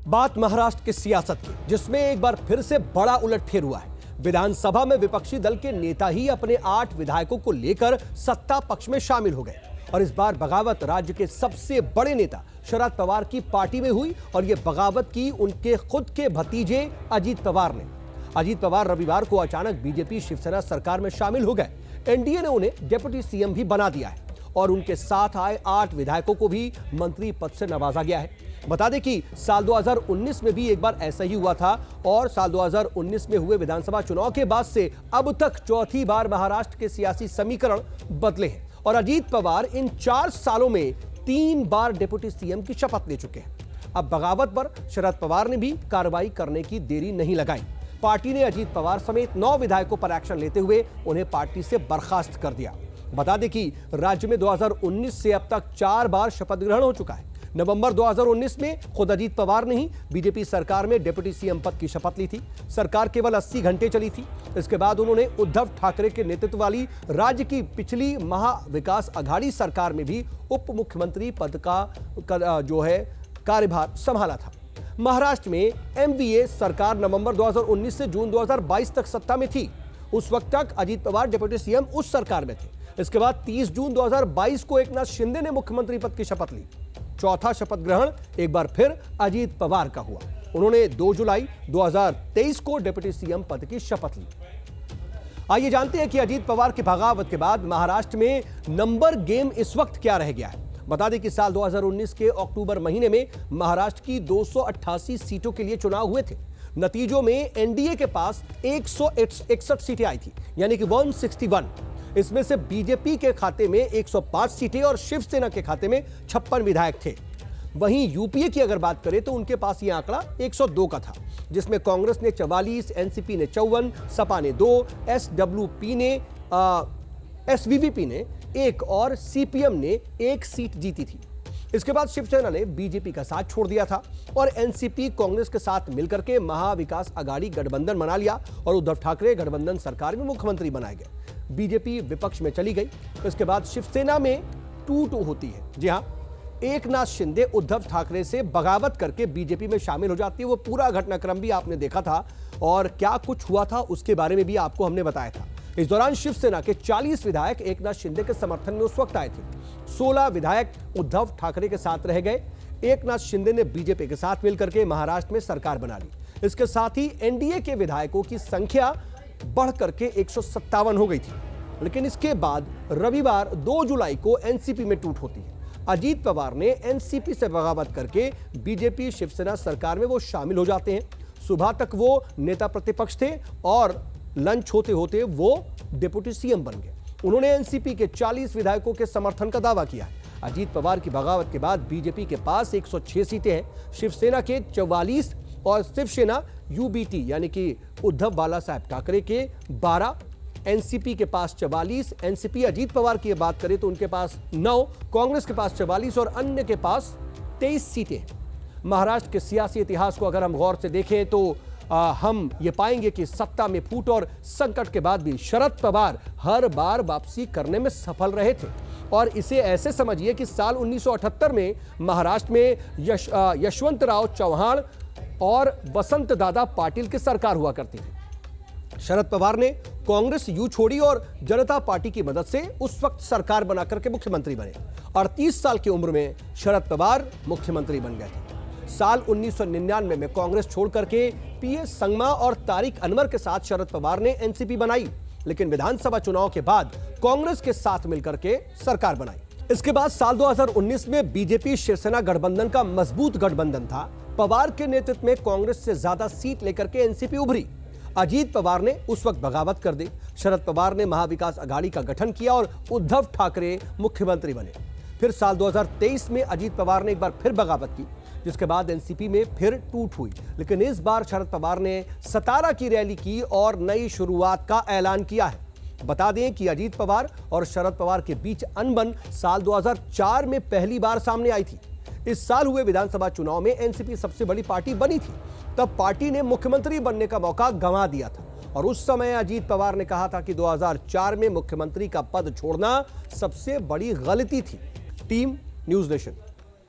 बात महाराष्ट्र की सियासत की, जिसमें एक बार फिर से बड़ा उलटफेर हुआ है। विधानसभा में विपक्षी दल के नेता ही अपने 8 विधायकों को लेकर सत्ता पक्ष में शामिल हो गए और इस बार बगावत राज्य के सबसे बड़े नेता शरद पवार की पार्टी में हुई और यह बगावत की उनके खुद के भतीजे अजीत पवार ने। अजीत पवार रविवार को अचानक बीजेपी शिवसेना सरकार में शामिल हो गए। एनडीए ने उन्हें डिप्टी सीएम भी बना दिया है और उनके साथ आए 8 विधायकों को भी मंत्री पद से नवाजा गया है। बता दें कि साल 2019 में भी एक बार ऐसा ही हुआ था और साल 2019 में हुए विधानसभा चुनाव के बाद से अब तक चौथी बार महाराष्ट्र के सियासी समीकरण बदले हैं और अजीत पवार इन 4 सालों में 3 बार डिप्टी सीएम की शपथ ले चुके हैं। अब बगावत पर शरद पवार ने भी कार्रवाई करने की देरी नहीं लगाई। पार्टी ने अजीत पवार समेत 9 विधायकों पर एक्शन लेते हुए उन्हें पार्टी से बर्खास्त कर दिया। बता दें कि राज्य में 2019 से अब तक 4 बार शपथ ग्रहण हो चुका है। नवंबर 2019 में खुद अजीत पवार ने ही बीजेपी सरकार में डिप्टी सीएम पद की शपथ ली थी। सरकार केवल 80 घंटे चली थी। इसके बाद उन्होंने उद्धव ठाकरे के नेतृत्व वाली राज्य की पिछली महाविकास अघाड़ी सरकार में भी उप मुख्यमंत्री पद का जो है कार्यभार संभाला था। महाराष्ट्र में एमवीए सरकार नवंबर 2019 से जून 2022 तक सत्ता में थी। उस वक्त तक अजीत पवार डिप्टी सीएम उस सरकार में थे। इसके बाद 30 जून 2022 को एकनाथ शिंदे ने मुख्यमंत्री पद की शपथ ली। चौथा शपथ ग्रहण एक बार फिर अजीत पवार का हुआ। उन्होंने 2 जुलाई 2023 को डिप्टी सीएम पद की शपथ ली। आइए जानते हैं कि अजीत पवार की बगावत के बाद महाराष्ट्र में नंबर गेम इस वक्त क्या रह गया है। बता दें कि साल 2019 के अक्टूबर महीने में महाराष्ट्र की 288 सीटों के लिए चुनाव हुए थे। नतीजों में एनडीए के पास 161 सीटें आई थी, यानी कि 161। इसमें से बीजेपी के खाते में 105 सीटें और शिवसेना के खाते में 56 विधायक थे। वहीं यूपीए की अगर बात करें तो उनके पास यह आंकड़ा 102 का था, जिसमें कांग्रेस ने 44, एनसीपी ने 54, सपा ने 2, एसवीवीपी ने 1 और सीपीएम ने 1 सीट जीती थी। इसके बाद शिवसेना ने बीजेपी का साथ छोड़ दिया था और एनसीपी कांग्रेस के साथ मिलकर के महाविकास अघाड़ी गठबंधन बना लिया और उद्धव ठाकरे गठबंधन सरकार में मुख्यमंत्री बनाए गए। बीजेपी विपक्ष में चली गई। इसके बाद शिवसेना में टूट होती है। जी हां, एकनाथ शिंदे उद्धव ठाकरे से बगावत करके बीजेपी में शामिल हो जाती है। वो पूरा घटनाक्रम भी आपने देखा था और क्या कुछ हुआ था उसके बारे में भी आपको हमने बताया था। इस दौरान शिवसेना के 40 विधायक एकनाथ शिंदे के समर्थन में उस वक्त आए थे। 16 विधायक उद्धव ठाकरे के साथ रह गए। एकनाथ शिंदे ने बीजेपी के साथ मिलकर के महाराष्ट्र में सरकार बना ली। इसके साथ ही एनडीए के विधायकों की संख्या बढ़ करके 157 हो गई थी। लेकिन इसके बाद रविवार 2 जुलाई को एनसीपी में टूट होती है। अजीत पवार ने एनसीपी से बगावत करके बीजेपी शिवसेना सरकार में वो शामिल हो जाते हैं। सुबह तक वो नेता प्रतिपक्ष थे और लंच होते होते वो डिप्टी सीएम बन गए। उन्होंने एनसीपी के 40 विधायकों के समर्थन का दावा किया है। अजीत पवार की बगावत के बाद बीजेपी के पास 106 सीटें हैं, शिवसेना के 44 और शिवसेना यूबीटी यानी कि उद्धव बाला साहब ठाकरे के 12, एनसीपी के पास 44, एनसीपी अजीत पवार की बात करें तो उनके पास 9, कांग्रेस के पास 44 और अन्य के पास 23 सीटें हैं। महाराष्ट्र के सियासी इतिहास को अगर हम गौर से देखें तो हम ये पाएंगे कि सत्ता में फूट और संकट के बाद भी शरद पवार हर बार वापसी करने में सफल रहे थे। और इसे ऐसे समझिए कि साल 1978 में महाराष्ट्र में यशवंतराव चव्हाण और वसंत दादा पाटिल की सरकार हुआ करती थी। शरद पवार ने कांग्रेस यू छोड़ी और जनता पार्टी की मदद से उस वक्त सरकार बनाकर के मुख्यमंत्री बने। 38 साल की उम्र में शरद पवार मुख्यमंत्री बन गए थे। साल 1999 में कांग्रेस छोड़कर के पीएस संगमा और तारिक अनवर के साथ शरद पवार ने एनसीपी बनाई, लेकिन विधानसभा चुनाव के बाद कांग्रेस के साथ मिलकर के सरकार बनाई। इसके बाद साल 2019 में बीजेपी शिवसेना गठबंधन का मजबूत गठबंधन था। पवार के नेतृत्व में कांग्रेस से ज्यादा सीट लेकर के एनसीपी उभरी। अजीत पवार ने उस वक्त बगावत कर दी। शरद पवार ने महाविकास अघाड़ी का गठन किया और उद्धव ठाकरे मुख्यमंत्री बने। फिर साल 2023 में अजीत पवार ने एक बार फिर बगावत की, जिसके बाद एनसीपी में फिर टूट हुई। लेकिन इस बार शरद पवार ने 17 की रैली की और नई शुरुआत का ऐलान किया है। बता दें कि अजीत पवार और शरद पवार के बीच अनबन साल 2004 में पहली बार सामने आई थी। इस साल हुए विधानसभा चुनाव में एनसीपी सबसे बड़ी पार्टी बनी थी। तब पार्टी ने मुख्यमंत्री बनने का मौका गंवा दिया था और उस समय अजीत पवार ने कहा था कि 2004 में मुख्यमंत्री का पद छोड़ना सबसे बड़ी गलती थी। Team news nation.